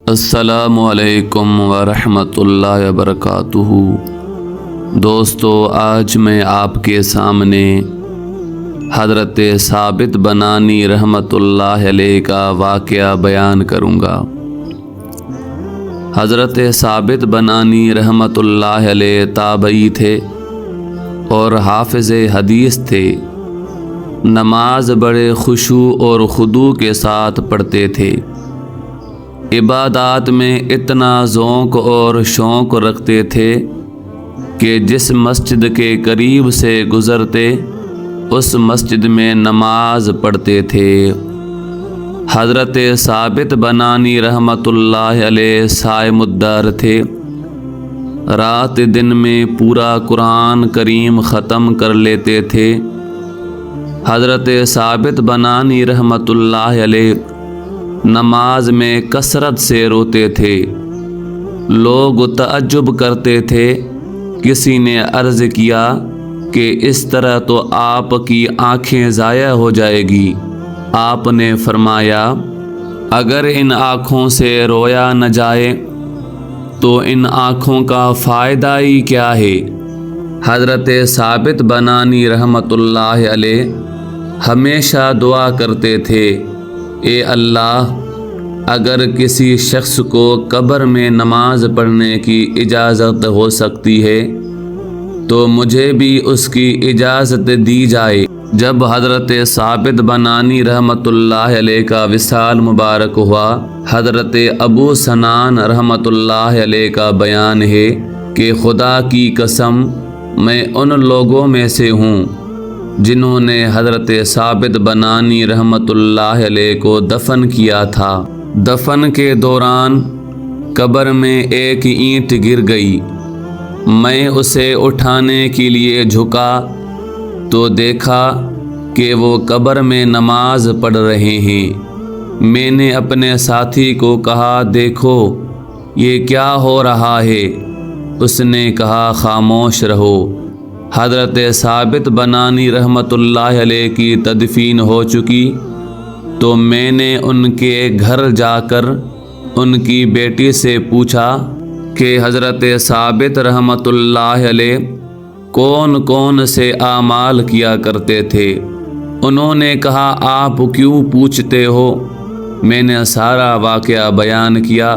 السلام علیکم ورحمۃ اللہ وبرکاتہ۔ دوستو، آج میں آپ کے سامنے حضرت ثابت بنانی رحمۃ اللہ علیہ کا واقعہ بیان کروں گا۔ حضرت ثابت بنانی رحمۃ اللہ علیہ تابعی تھے اور حافظ حدیث تھے۔ نماز بڑے خشوع اور خضوع کے ساتھ پڑھتے تھے۔ عبادات میں اتنا ذوق اور شوق رکھتے تھے کہ جس مسجد کے قریب سے گزرتے اس مسجد میں نماز پڑھتے تھے۔ حضرت ثابت بنانی رحمۃ اللہ علیہ صائم الدار تھے۔ رات دن میں پورا قرآن کریم ختم کر لیتے تھے۔ حضرت ثابت بنانی رحمۃ اللہ علیہ نماز میں کثرت سے روتے تھے۔ لوگ تعجب کرتے تھے۔ کسی نے عرض کیا کہ اس طرح تو آپ کی آنکھیں ضائع ہو جائے گی۔ آپ نے فرمایا، اگر ان آنکھوں سے رویا نہ جائے تو ان آنکھوں کا فائدہ ہی کیا ہے۔ حضرت ثابت بنانی رحمۃ اللہ علیہ ہمیشہ دعا کرتے تھے، اے اللہ، اگر کسی شخص کو قبر میں نماز پڑھنے کی اجازت ہو سکتی ہے تو مجھے بھی اس کی اجازت دی جائے۔ جب حضرت ثابت بنانی رحمۃ اللہ علیہ کا وصال مبارک ہوا، حضرت ابو سنان رحمۃ اللہ علیہ کا بیان ہے کہ خدا کی قسم میں ان لوگوں میں سے ہوں جنہوں نے حضرت ثابت بنانی رحمۃ اللہ علیہ کو دفن کیا تھا۔ دفن کے دوران قبر میں ایک اینٹ گر گئی۔ میں اسے اٹھانے کے لیے جھکا تو دیکھا کہ وہ قبر میں نماز پڑھ رہے ہیں۔ میں نے اپنے ساتھی کو کہا، دیکھو یہ کیا ہو رہا ہے؟ اس نے کہا، خاموش رہو۔ حضرت ثابت بنانی رحمۃ اللہ علیہ کی تدفین ہو چکی تو میں نے ان کے گھر جا کر ان کی بیٹی سے پوچھا کہ حضرت ثابت رحمۃ اللہ علیہ کون کون سے اعمال کیا کرتے تھے؟ انہوں نے کہا، آپ کیوں پوچھتے ہو؟ میں نے سارا واقعہ بیان کیا۔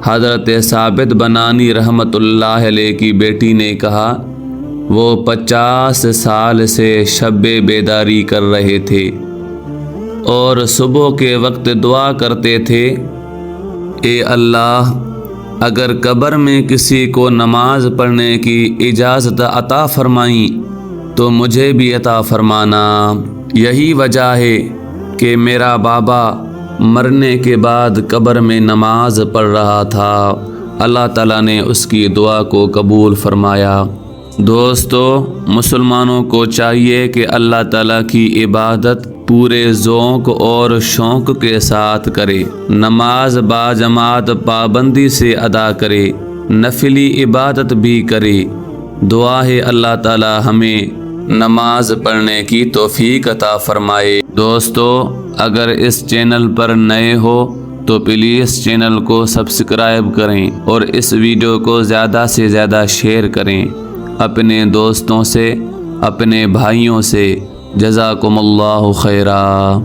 حضرت ثابت بنانی رحمۃ اللہ علیہ کی بیٹی نے کہا، وہ 50 سال سے شب بیداری کر رہے تھے اور صبح کے وقت دعا کرتے تھے، اے اللہ، اگر قبر میں کسی کو نماز پڑھنے کی اجازت عطا فرمائیں تو مجھے بھی عطا فرمانا۔ یہی وجہ ہے کہ میرا بابا مرنے کے بعد قبر میں نماز پڑھ رہا تھا۔ اللہ تعالیٰ نے اس کی دعا کو قبول فرمایا۔ دوستو، مسلمانوں کو چاہیے کہ اللہ تعالیٰ کی عبادت پورے ذوق اور شوق کے ساتھ کرے، نماز باجماعت پابندی سے ادا کرے، نفلی عبادت بھی کرے۔ دعا ہے اللہ تعالیٰ ہمیں نماز پڑھنے کی توفیق عطا فرمائے۔ دوستو، اگر اس چینل پر نئے ہو تو پلیز چینل کو سبسکرائب کریں اور اس ویڈیو کو زیادہ سے زیادہ شیئر کریں اپنے دوستوں سے، اپنے بھائیوں سے۔ جزاکم اللہ خیرا۔